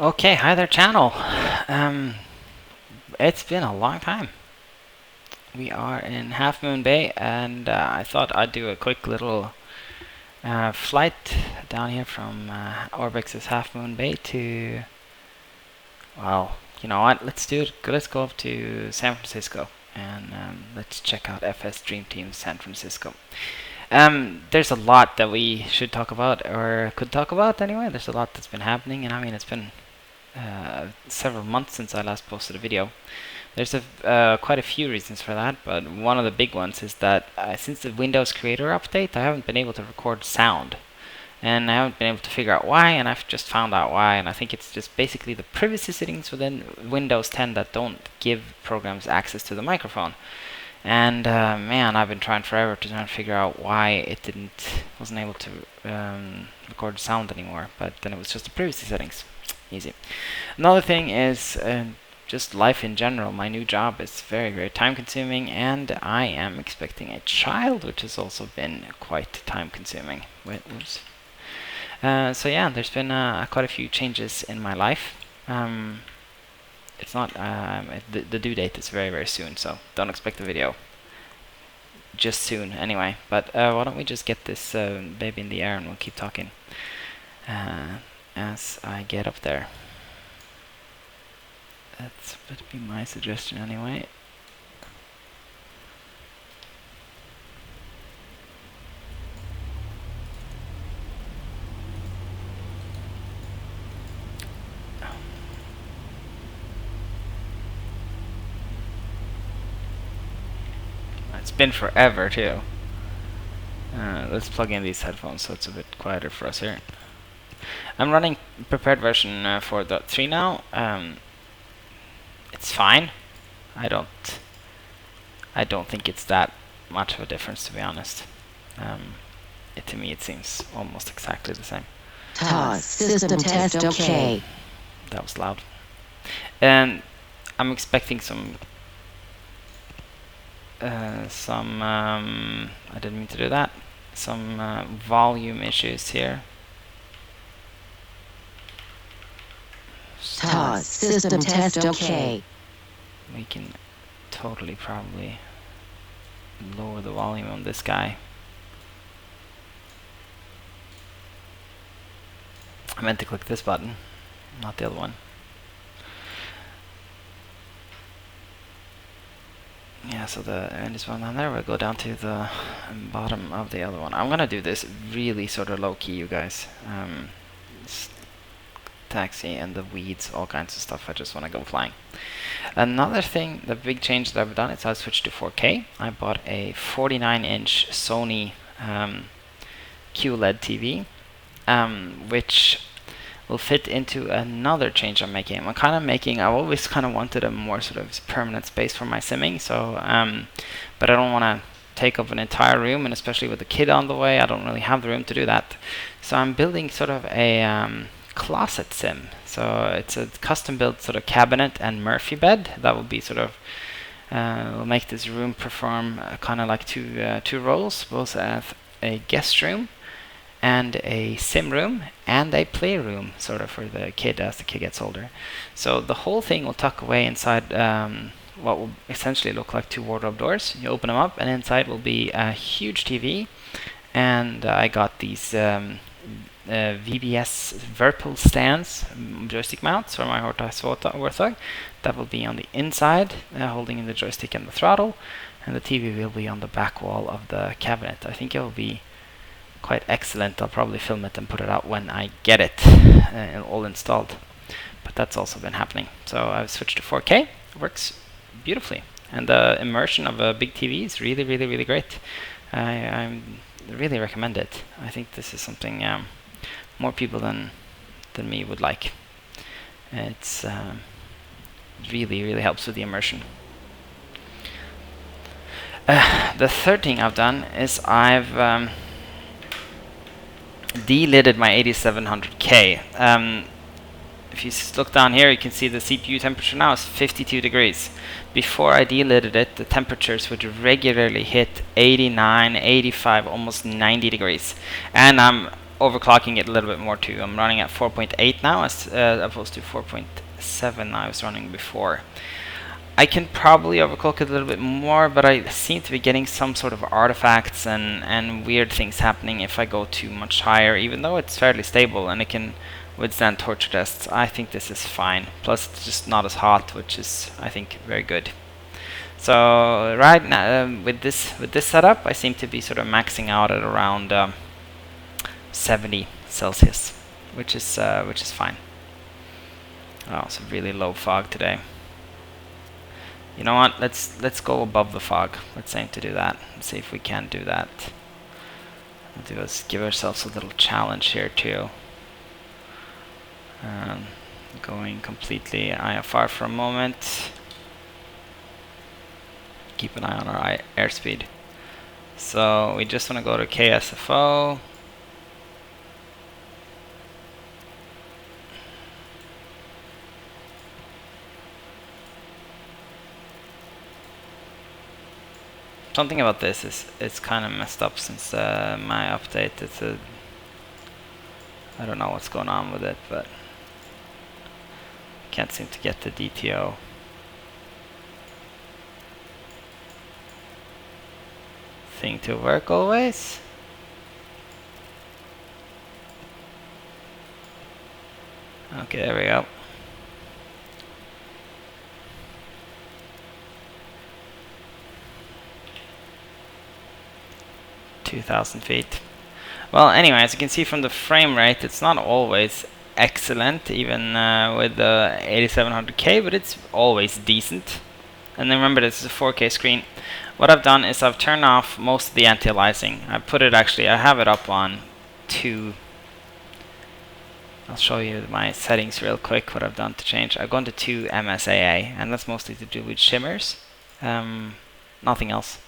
Okay, hi there channel. It's been a long time. We are in Half Moon Bay and I thought I'd do a quick little flight down here from Orbx's Half Moon Bay to, well, you know what, let's do it. Let's go up to San Francisco and let's check out FS Dream Team San Francisco. There's a lot that we should talk about, or could talk about anyway. There's a lot that's been happening, and I mean, it's been several months since I last posted a video. There's quite a few reasons for that, but one of the big ones is that since the Windows Creator update, I haven't been able to record sound. And I haven't been able to figure out why, and I've just found out why, and I think it's just basically the privacy settings within Windows 10 that don't give programs access to the microphone. And man, I've been trying forever to try and figure out why it wasn't able to record sound anymore, but then it was just the privacy settings. Easy. Another thing is just life in general. My new job is very, very time consuming, and I am expecting a child, which has also been quite time consuming. Wait, whoops. So yeah, there's been quite a few changes in my life. It's not the due date is very, very soon, so don't expect a video just soon anyway. But why don't we just get this baby in the air and we'll keep talking as I get up there. That would be my suggestion anyway. It's been forever too. Let's plug in these headphones so it's a bit quieter for us here. I'm running prepared version 4.3 now. It's fine. I don't think it's that much of a difference, to be honest. To me, it seems almost exactly the same. System test okay. That was loud. And I'm expecting some. I didn't mean to do that. Some volume issues here. System test okay. We can totally probably lower the volume on this guy. I meant to click this button, not the other one. Yeah, so this one down there, we'll go down to the bottom of the other one. I'm gonna do this really sort of low key, you guys. Taxi and the weeds, all kinds of stuff. I just want to go flying. Another thing, the big change that I've done is I switched to 4K. I bought a 49-inch Sony QLED TV, which will fit into another change I'm making. I've always kind of wanted a more sort of permanent space for my simming, so but I don't want to take up an entire room, and especially with the kid on the way, I don't really have the room to do that. So I'm building sort of a closet sim. So it's a custom built sort of cabinet and Murphy bed that will be sort of will make this room perform kind of like two roles, both as a guest room and a sim room and a playroom, sort of for the kid as the kid gets older. So the whole thing will tuck away inside what will essentially look like two wardrobe doors. You open them up, and inside will be a huge TV. And I got these VBS Virpil stands, joystick mounts for my warthog. That will be on the inside, holding in the joystick and the throttle, and the TV will be on the back wall of the cabinet. I think it will be quite excellent. I'll probably film it and put it out when I get it all installed. But that's also been happening. So I've switched to 4K. It works beautifully, and the immersion of a big TV is really, really, really great. I really recommend it. I think this is something more people than me would like. It's really, really helps with the immersion. The third thing I've done is I've delidded my 8700K. If you look down here, you can see the CPU temperature now is 52 degrees. Before I delidded it, the temperatures would regularly hit 89, 85, almost 90 degrees. And I'm overclocking it a little bit more too. I'm running at 4.8 now as opposed to 4.7 I was running before. I can probably overclock it a little bit more, but I seem to be getting some sort of artifacts and weird things happening if I go too much higher, even though it's fairly stable and it can withstand torture tests. I think this is fine. Plus it's just not as hot, which is, I think, very good. So right now with this setup, I seem to be sort of maxing out at around 70 Celsius, which is fine. Oh, it's a really low fog today. You know what? Let's go above the fog. Let's aim to do that. Let's see if we can do that. Let's give ourselves a little challenge here too. Going completely IFR for a moment. Keep an eye on our airspeed. So we just want to go to ksfo. Something about this is it's kind of messed up since my update. I don't know what's going on with it, but can't seem to get the DTO. Thing to work always. Okay, there we go. $2,000 feet. Well, anyway, as you can see from the frame rate, it's not always excellent, even with the 8700K, but it's always decent. And then remember, this is a 4K screen. What I've done is I've turned off most of the anti-aliasing. I put it actually, I have it up on 2. I'll show you my settings real quick, what I've done to change. I've gone to 2 MSAA, and that's mostly to do with shimmers. Nothing else.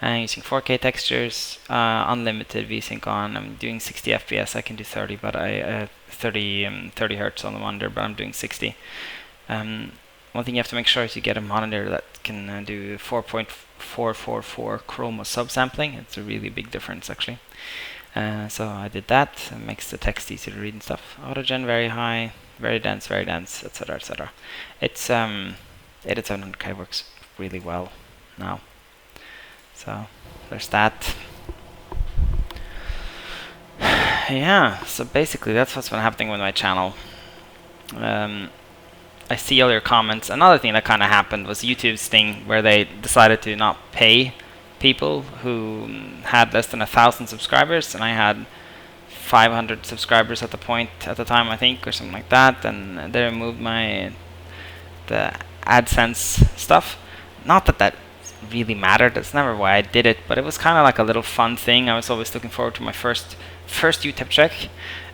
Using 4K textures, unlimited VSync on. I'm doing 60 FPS. I can do 30, but 30 hertz on the monitor, but I'm doing 60. One thing you have to make sure is you get a monitor that can do 4.444 chroma subsampling. It's a really big difference actually. So I did that. It makes the text easy to read and stuff. Autogen very high, very dense, etc., etc. It's 8700K works really well now. So there's that. Yeah, so basically that's what's been happening with my channel. I see all your comments. Another thing that kind of happened was YouTube's thing where they decided to not pay people who had less than 1,000 subscribers, and I had 500 subscribers at the time, I think, or something like that, and they removed the AdSense stuff. Not that that really mattered. That's never why I did it, but it was kind of like a little fun thing. I was always looking forward to my first YouTube check.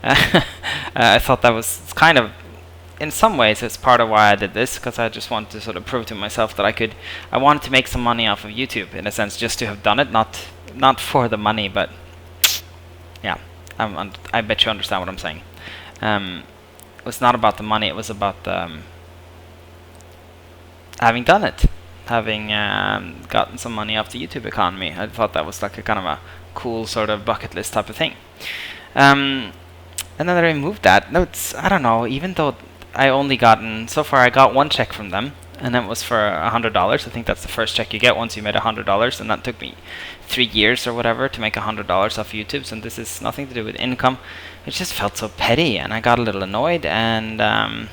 I thought that was kind of, in some ways, it's part of why I did this, because I just wanted to sort of prove to myself that I wanted to make some money off of YouTube, in a sense, just to have done it, not for the money, but yeah, I bet you understand what I'm saying. It was not about the money, it was about having done it, having gotten some money off the YouTube economy. I thought that was like a kind of a cool sort of bucket list type of thing. And then I removed that. No, I don't know, even though I only gotten, so far I got one check from them, and that was for $100. I think that's the first check you get once you made $100, and that took me 3 years or whatever to make $100 off YouTube. So this is nothing to do with income. It just felt so petty, and I got a little annoyed and a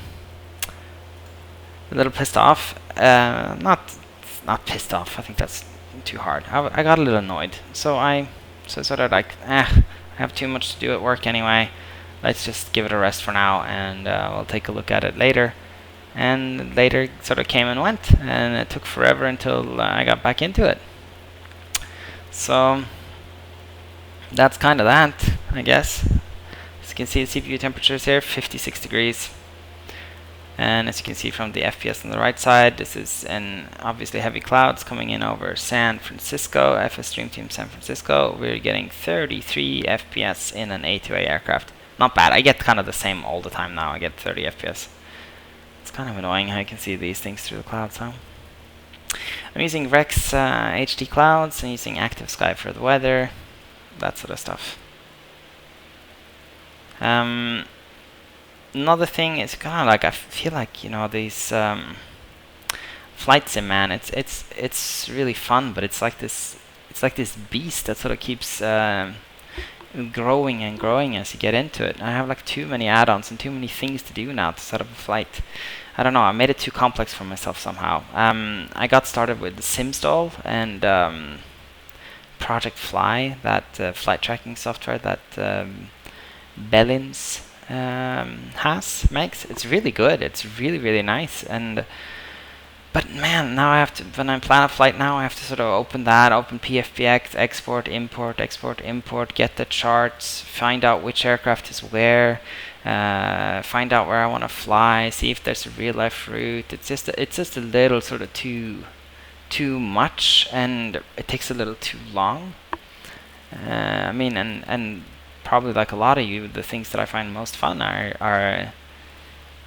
little pissed off. Not pissed off. I think that's too hard. I got a little annoyed. So I sort of like, I have too much to do at work anyway. Let's just give it a rest for now, and we'll take a look at it later. And later sort of came and went, and it took forever until I got back into it. So that's kind of that, I guess. As you can see, the CPU temperatures here, 56 degrees. And as you can see from the FPS on the right side, this is obviously heavy clouds coming in over San Francisco, FS Stream Team San Francisco. We're getting 33 FPS in an A2A aircraft. Not bad. I get kind of the same all the time now. I get 30 FPS. It's kind of annoying how you can see these things through the clouds, huh? I'm using Rex HD clouds and using Active Sky for the weather, that sort of stuff. Another thing is kind of like, I feel like, you know, these flight sim, man, it's really fun, but it's like this beast that sort of keeps growing and growing as you get into it. I have like too many add-ons and too many things to do now to set up a flight. I don't know, I made it too complex for myself somehow. I got started with Simstall and Project Fly, that flight tracking software that Bellins makes. It's really good. It's really, really nice. But man, now I have to, when I plan a flight now, I have to sort of open PFPX, export, import, get the charts, find out which aircraft is where, find out where I want to fly, see if there's a real life route. It's just a little sort of too much, and it takes a little too long. I mean, and probably like a lot of you, the things that I find most fun are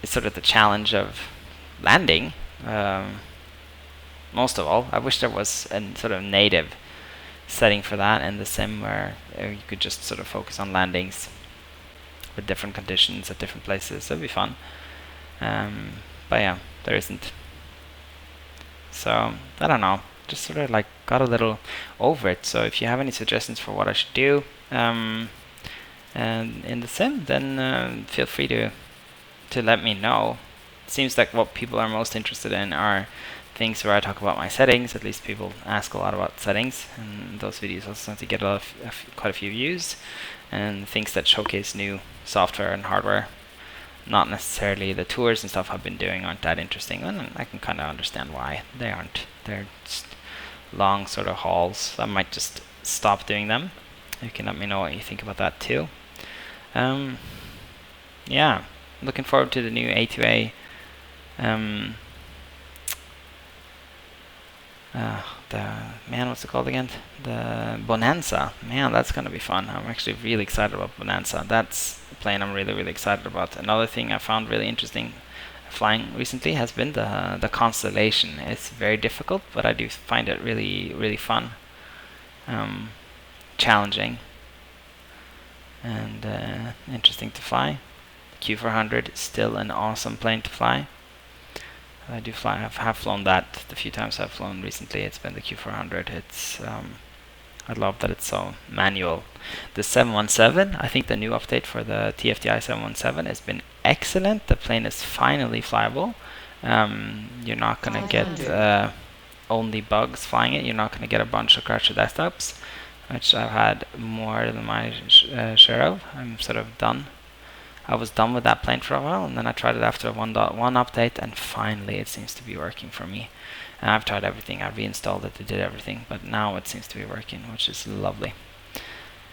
sort of the challenge of landing. Most of all, I wish there was a sort of native setting for that in the sim where you could just sort of focus on landings with different conditions at different places. That'd be fun. But yeah, there isn't. So I don't know. Just sort of like got a little over it. So if you have any suggestions for what I should do and in the sim, then feel free to let me know. Seems like what people are most interested in are things where I talk about my settings. At least people ask a lot about settings, and those videos also seem to get quite a few views, and things that showcase new software and hardware. Not necessarily the tours and stuff I've been doing aren't that interesting, and I can kind of understand why they aren't. They're just long sort of hauls. I might just stop doing them. You can let me know what you think about that too. Yeah, looking forward to the new A2A. What's it called again? The Bonanza. Man, that's gonna be fun. I'm actually really excited about Bonanza. That's a plane I'm really, really excited about. Another thing I found really interesting flying recently has been the Constellation. It's very difficult, but I do find it really, really fun, challenging, and interesting to fly. Q400 is still an awesome plane to fly. I do fly. I have flown that the few times I've flown recently. It's been the Q400. It's I love that it's so manual. The 717, I think the new update for the TFDI 717 has been excellent. The plane is finally flyable. You're not gonna get only bugs flying it. You're not gonna get a bunch of crashed desktops, which I've had more than my share of. I'm sort of done. I was done with that plane for a while, and then I tried it after a 1.1 update, and finally it seems to be working for me. And I've tried everything. I reinstalled it, it did everything, but now it seems to be working, which is lovely.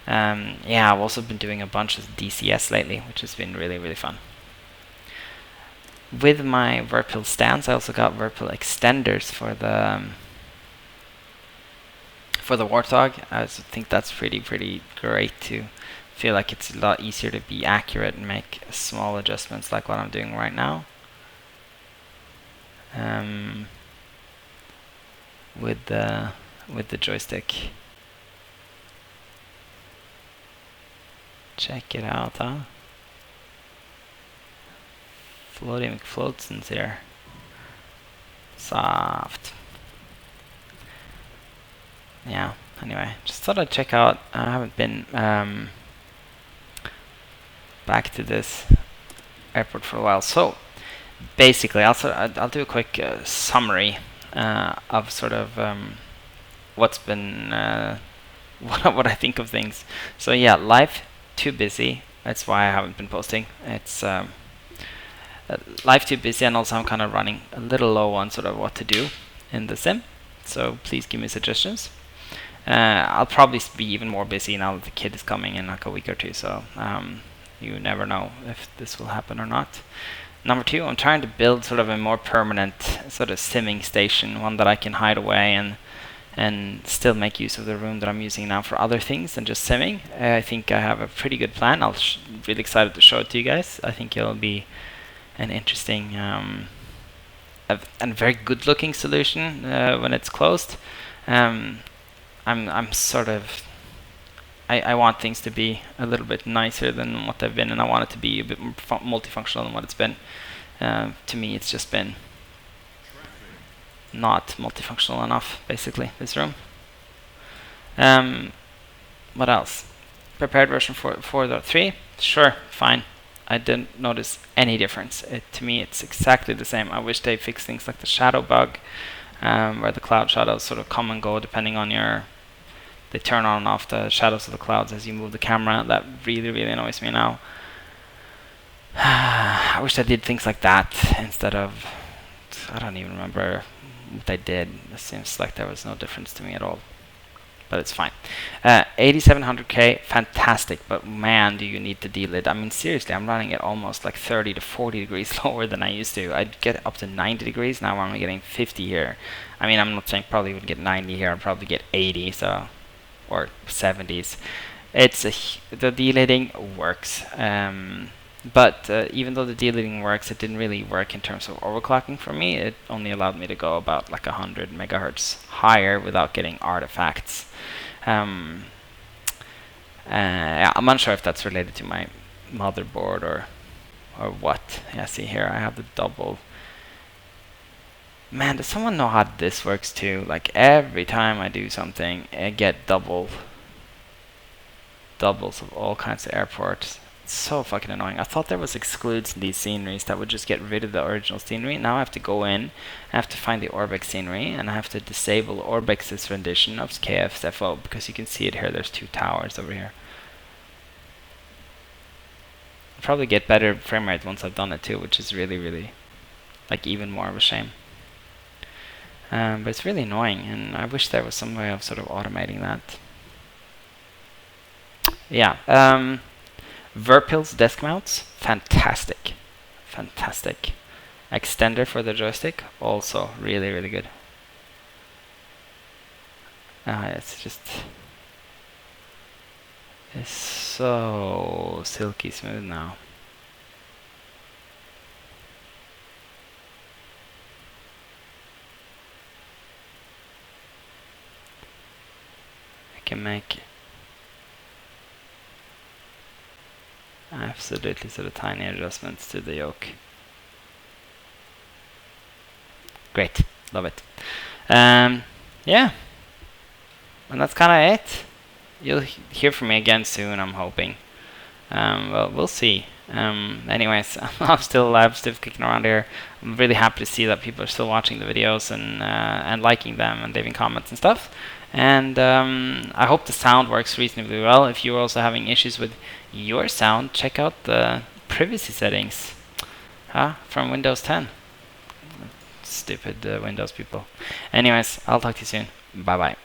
Yeah, I've also been doing a bunch of DCS lately, which has been really, really fun. With my Virpil stands, I also got Virpil extenders for the warthog. I also think that's pretty great to feel like it's a lot easier to be accurate and make small adjustments like what I'm doing right now. With the joystick. Check it out, huh? Floating McFloatson's here. Soft. Yeah, anyway, just thought I'd check out. I haven't been back to this airport for a while. So basically, I'll do a quick summary of sort of what's been what I think of things. So yeah, life too busy. That's why I haven't been posting. It's life too busy, and also I'm kind of running a little low on sort of what to do in the sim. So please give me suggestions. I'll probably be even more busy now that the kid is coming in like a week or two. So you never know if this will happen or not. Number two, I'm trying to build sort of a more permanent sort of simming station, one that I can hide away and still make use of the room that I'm using now for other things than just simming. I think I have a pretty good plan. I'm really excited to show it to you guys. I think it'll be an interesting and very good looking solution when it's closed. I'm sort of I want things to be a little bit nicer than what they've been, and I want it to be a bit more multifunctional than what it's been. To me, it's just been not multifunctional enough, basically, this room. What else? Prepared version 4.3, sure, fine. I didn't notice any difference. To me, it's exactly the same. I wish they fixed things like the shadow bug, where the cloud shadows sort of come and go depending on they turn on and off the shadows of the clouds as you move the camera. That really, really annoys me now. I wish I did things like that instead of, I don't even remember what I did. It seems like there was no difference to me at all. But it's fine. 8700K, fantastic, but man, do you need to delid. I mean, seriously, I'm running it almost like 30 to 40 degrees lower than I used to. I'd get up to 90 degrees, now I'm getting 50 here. I mean, I'm not saying probably would get 90 here, I'd probably get 80, so, or 70s. The delidding works. But even though the delidding works, it didn't really work in terms of overclocking for me. It only allowed me to go about like 100 megahertz higher without getting artifacts. I'm unsure if that's related to my motherboard or what. Yeah, see here I have the double. Man, does someone know how this works too? Like every time I do something, I get doubles of all kinds of airports. So fucking annoying. I thought there was excludes in these sceneries that would just get rid of the original scenery. Now I have to go in, I have to find the Orbx scenery, and I have to disable Orbx's rendition of ksfo, because you can see it here, there's 2 towers over here. I'll probably get better frame rate once I've done it too, which is really, really, like, even more of a shame. But it's really annoying, and I wish there was some way of sort of automating that. Yeah. Virpil's desk mounts, fantastic. Fantastic. Extender for the joystick, also really, really good. It's so silky smooth now. I can make absolutely sort of tiny adjustments to the yoke. Great, love it. Yeah, and that's kind of it. You'll hear from me again soon, I'm hoping. Well, we'll see. Anyways, I'm still kicking around here. I'm really happy to see that people are still watching the videos and liking them and leaving comments and stuff. And I hope the sound works reasonably well. If you're also having issues with your sound, check out the privacy settings from Windows 10. Stupid Windows people. Anyways, I'll talk to you soon. Bye bye.